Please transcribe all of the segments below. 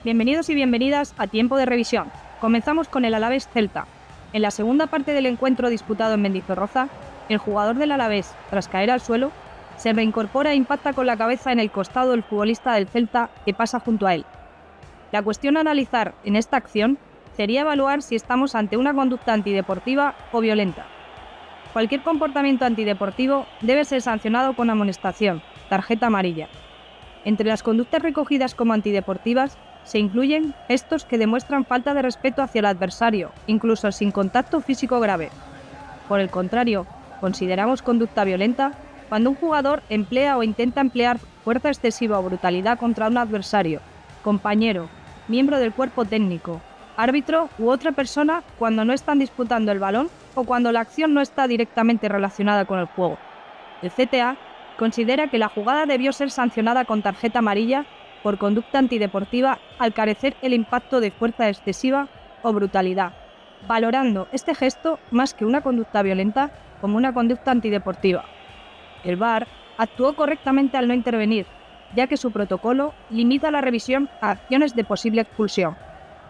Bienvenidos y bienvenidas a Tiempo de Revisión. Comenzamos con el Alavés Celta. En la segunda parte del encuentro disputado en Mendizorroza, el jugador del Alavés, tras caer al suelo, se reincorpora e impacta con la cabeza en el costado del futbolista del Celta que pasa junto a él. La cuestión a analizar en esta acción sería evaluar si estamos ante una conducta antideportiva o violenta. Cualquier comportamiento antideportivo debe ser sancionado con amonestación, tarjeta amarilla. Entre las conductas recogidas como antideportivas se incluyen gestos que demuestran falta de respeto hacia el adversario, incluso sin contacto físico grave. Por el contrario, consideramos conducta violenta cuando un jugador emplea o intenta emplear fuerza excesiva o brutalidad contra un adversario, compañero, miembro del cuerpo técnico, árbitro u otra persona cuando no están disputando el balón o cuando la acción no está directamente relacionada con el juego. El CTA considera que la jugada debió ser sancionada con tarjeta amarilla por conducta antideportiva al carecer el impacto de fuerza excesiva o brutalidad, valorando este gesto más que una conducta violenta como una conducta antideportiva. El VAR actuó correctamente al no intervenir, ya que su protocolo limita la revisión a acciones de posible expulsión.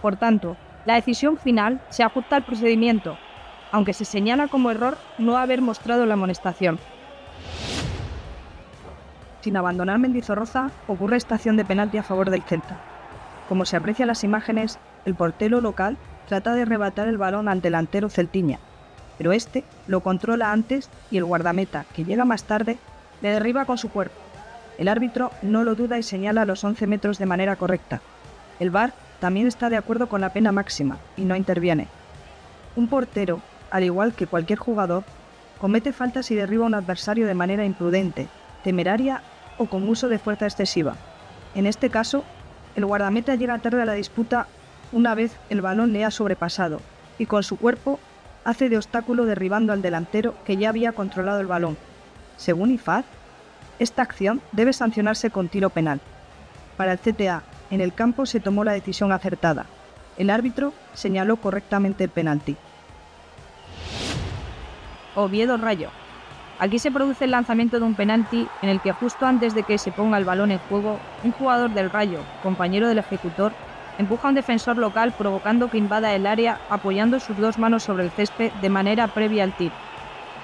Por tanto, la decisión final se ajusta al procedimiento, aunque se señala como error no haber mostrado la amonestación. Sin abandonar Mendizorroza, ocurre estación de penalti a favor del Celta. Como se aprecia en las imágenes, el portero local trata de arrebatar el balón al delantero celtiña, pero este lo controla antes y el guardameta, que llega más tarde, le derriba con su cuerpo. El árbitro no lo duda y señala los 11 metros de manera correcta. El VAR también está de acuerdo con la pena máxima y no interviene. Un portero, al igual que cualquier jugador, comete faltas y derriba a un adversario de manera imprudente, temeraria o con uso de fuerza excesiva. En este caso, el guardameta llega tarde a la disputa una vez el balón le ha sobrepasado y con su cuerpo hace de obstáculo derribando al delantero que ya había controlado el balón. Según IFAD, esta acción debe sancionarse con tiro penal. Para el CTA, en el campo se tomó la decisión acertada. El árbitro señaló correctamente el penalti. Oviedo Rayo. Aquí se produce el lanzamiento de un penalti en el que justo antes de que se ponga el balón en juego, un jugador del Rayo, compañero del ejecutor, empuja a un defensor local provocando que invada el área apoyando sus dos manos sobre el césped de manera previa al tiro.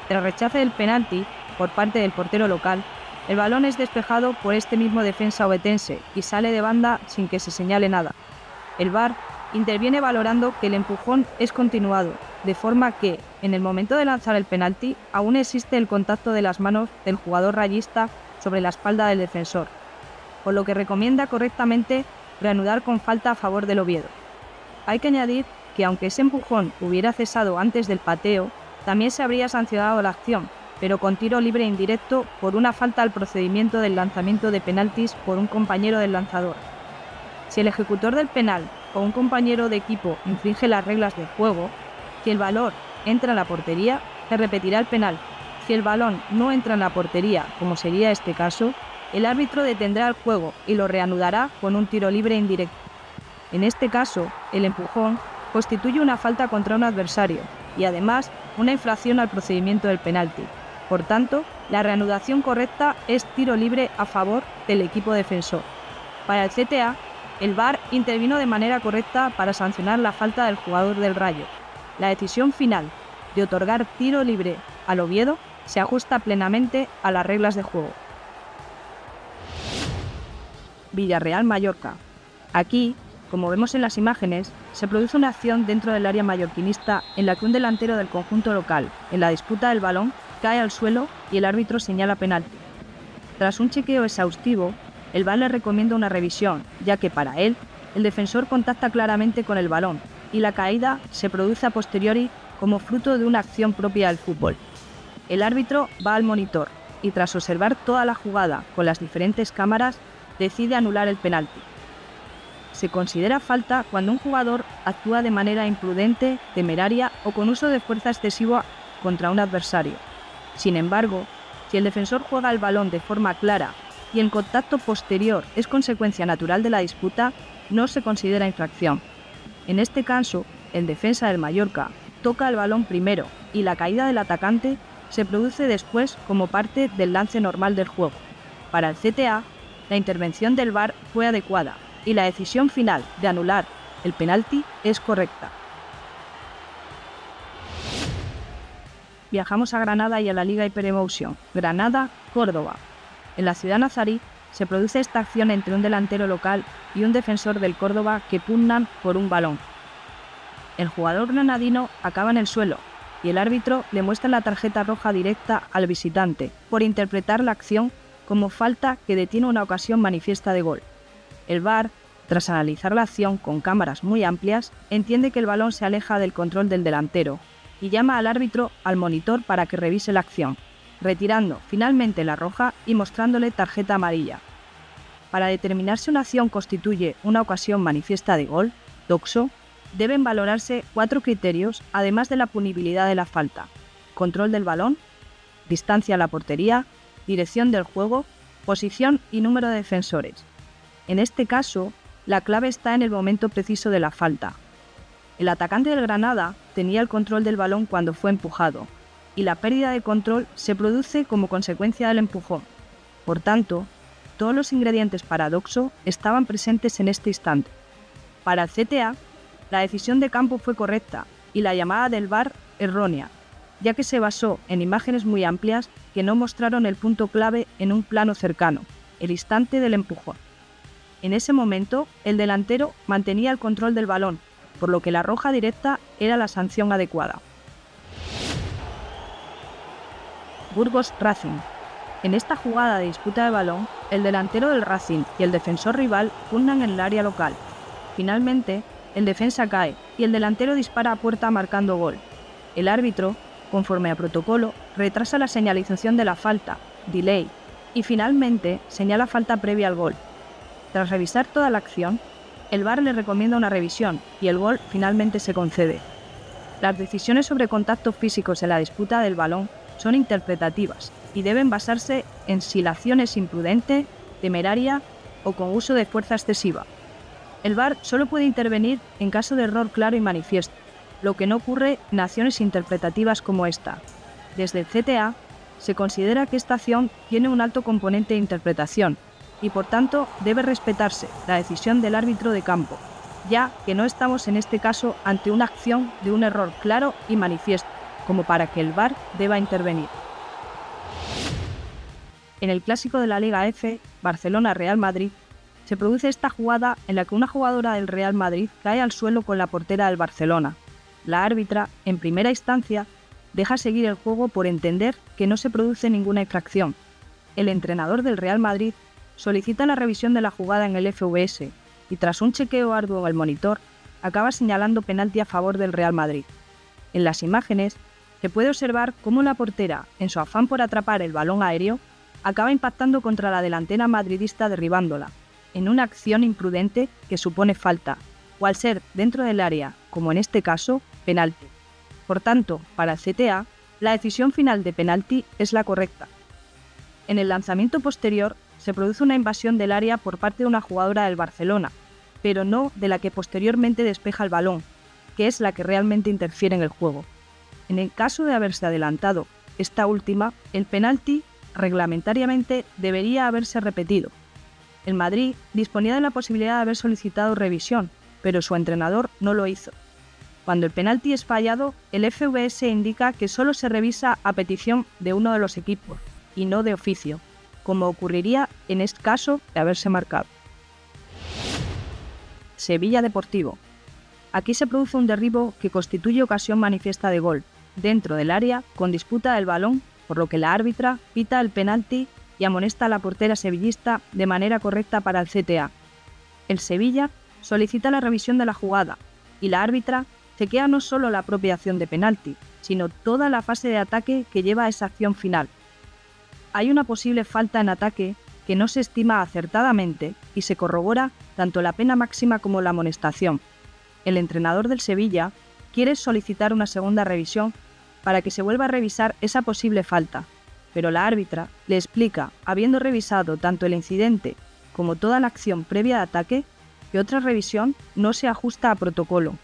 Tras rechace del penalti por parte del portero local, el balón es despejado por este mismo defensa ovetense y sale de banda sin que se señale nada. El VAR interviene valorando que el empujón es continuado, de forma que, en el momento de lanzar el penalti, aún existe el contacto de las manos del jugador rayista sobre la espalda del defensor, por lo que recomienda correctamente reanudar con falta a favor del Oviedo. Hay que añadir que aunque ese empujón hubiera cesado antes del pateo, también se habría sancionado la acción, pero con tiro libre e indirecto por una falta al procedimiento del lanzamiento de penaltis por un compañero del lanzador. Si el ejecutor del penal o un compañero de equipo infringe las reglas del juego, si el balón entra en la portería, se repetirá el penal. Si el balón no entra en la portería, como sería este caso, el árbitro detendrá el juego y lo reanudará con un tiro libre indirecto. En este caso, el empujón constituye una falta contra un adversario y además una infracción al procedimiento del penalti. Por tanto, la reanudación correcta es tiro libre a favor del equipo defensor. Para el CTA, el VAR intervino de manera correcta para sancionar la falta del jugador del Rayo. La decisión final de otorgar tiro libre al Oviedo se ajusta plenamente a las reglas de juego. Villarreal-Mallorca. Aquí, como vemos en las imágenes, se produce una acción dentro del área mallorquinista en la que un delantero del conjunto local, en la disputa del balón, cae al suelo y el árbitro señala penalti. Tras un chequeo exhaustivo, el VAR le recomienda una revisión, ya que para él, el defensor contacta claramente con el balón y la caída se produce a posteriori como fruto de una acción propia del fútbol. El árbitro va al monitor y tras observar toda la jugada con las diferentes cámaras, decide anular el penalti. Se considera falta cuando un jugador actúa de manera imprudente, temeraria o con uso de fuerza excesiva contra un adversario. Sin embargo, si el defensor juega el balón de forma clara y el contacto posterior es consecuencia natural de la disputa, no se considera infracción. En este caso, el defensa del Mallorca toca el balón primero y la caída del atacante se produce después como parte del lance normal del juego. Para el CTA, la intervención del VAR fue adecuada, y la decisión final de anular el penalti es correcta. Viajamos a Granada y a la Liga Hyperemotion. Granada-Córdoba. En la ciudad nazarí se produce esta acción entre un delantero local y un defensor del Córdoba que pugnan por un balón. El jugador granadino acaba en el suelo y el árbitro le muestra la tarjeta roja directa al visitante por interpretar la acción como falta que detiene una ocasión manifiesta de gol. El VAR, tras analizar la acción con cámaras muy amplias, entiende que el balón se aleja del control del delantero y llama al árbitro al monitor para que revise la acción, retirando finalmente la roja y mostrándole tarjeta amarilla. Para determinar si una acción constituye una ocasión manifiesta de gol, doxo, deben valorarse 4 criterios además de la punibilidad de la falta: control del balón, distancia a la portería, dirección del juego, posición y número de defensores. En este caso, la clave está en el momento preciso de la falta. El atacante del Granada tenía el control del balón cuando fue empujado, y la pérdida de control se produce como consecuencia del empujón. Por tanto, todos los ingredientes para doxo estaban presentes en este instante. Para el CTA, la decisión de campo fue correcta y la llamada del VAR errónea, ya que se basó en imágenes muy amplias que no mostraron el punto clave en un plano cercano, el instante del empujón. En ese momento, el delantero mantenía el control del balón, por lo que la roja directa era la sanción adecuada. Burgos Racing. En esta jugada de disputa de balón, el delantero del Racing y el defensor rival pugnan en el área local. Finalmente, el defensa cae y el delantero dispara a puerta marcando gol. El árbitro, conforme a protocolo, retrasa la señalización de la falta, delay, y finalmente señala falta previa al gol. Tras revisar toda la acción, el VAR le recomienda una revisión y el gol finalmente se concede. Las decisiones sobre contactos físicos en la disputa del balón son interpretativas y deben basarse en si la acción es imprudente, temeraria o con uso de fuerza excesiva. El VAR solo puede intervenir en caso de error claro y manifiesto, lo que no ocurre en acciones interpretativas como esta. Desde el CTA, se considera que esta acción tiene un alto componente de interpretación y por tanto debe respetarse la decisión del árbitro de campo, ya que no estamos en este caso ante una acción de un error claro y manifiesto, como para que el VAR deba intervenir. En el clásico de la Liga F, Barcelona-Real Madrid, se produce esta jugada en la que una jugadora del Real Madrid cae al suelo con la portera del Barcelona. La árbitra, en primera instancia, deja seguir el juego por entender que no se produce ninguna infracción. El entrenador del Real Madrid solicita la revisión de la jugada en el FVS y tras un chequeo arduo en el monitor, acaba señalando penalti a favor del Real Madrid. En las imágenes se puede observar cómo la portera, en su afán por atrapar el balón aéreo, acaba impactando contra la delantera madridista derribándola, en una acción imprudente que supone falta, o al ser dentro del área, como en este caso, penalti. Por tanto, para el CTA, la decisión final de penalti es la correcta. En el lanzamiento posterior, se produce una invasión del área por parte de una jugadora del Barcelona, pero no de la que posteriormente despeja el balón, que es la que realmente interfiere en el juego. En el caso de haberse adelantado esta última, el penalti reglamentariamente debería haberse repetido. El Madrid disponía de la posibilidad de haber solicitado revisión, pero su entrenador no lo hizo. Cuando el penalti es fallado, el FVS indica que solo se revisa a petición de uno de los equipos y no de oficio, como ocurriría en este caso de haberse marcado. Sevilla Deportivo. Aquí se produce un derribo que constituye ocasión manifiesta de gol, dentro del área, con disputa del balón, por lo que la árbitra pita el penalti y amonesta a la portera sevillista de manera correcta para el CTA. El Sevilla solicita la revisión de la jugada y la árbitra chequea no solo la propia acción de penalti, sino toda la fase de ataque que lleva a esa acción final. Hay una posible falta en ataque que no se estima acertadamente y se corrobora tanto la pena máxima como la amonestación. El entrenador del Sevilla quiere solicitar una segunda revisión para que se vuelva a revisar esa posible falta, pero la árbitra le explica, habiendo revisado tanto el incidente como toda la acción previa de ataque, que otra revisión no se ajusta a protocolo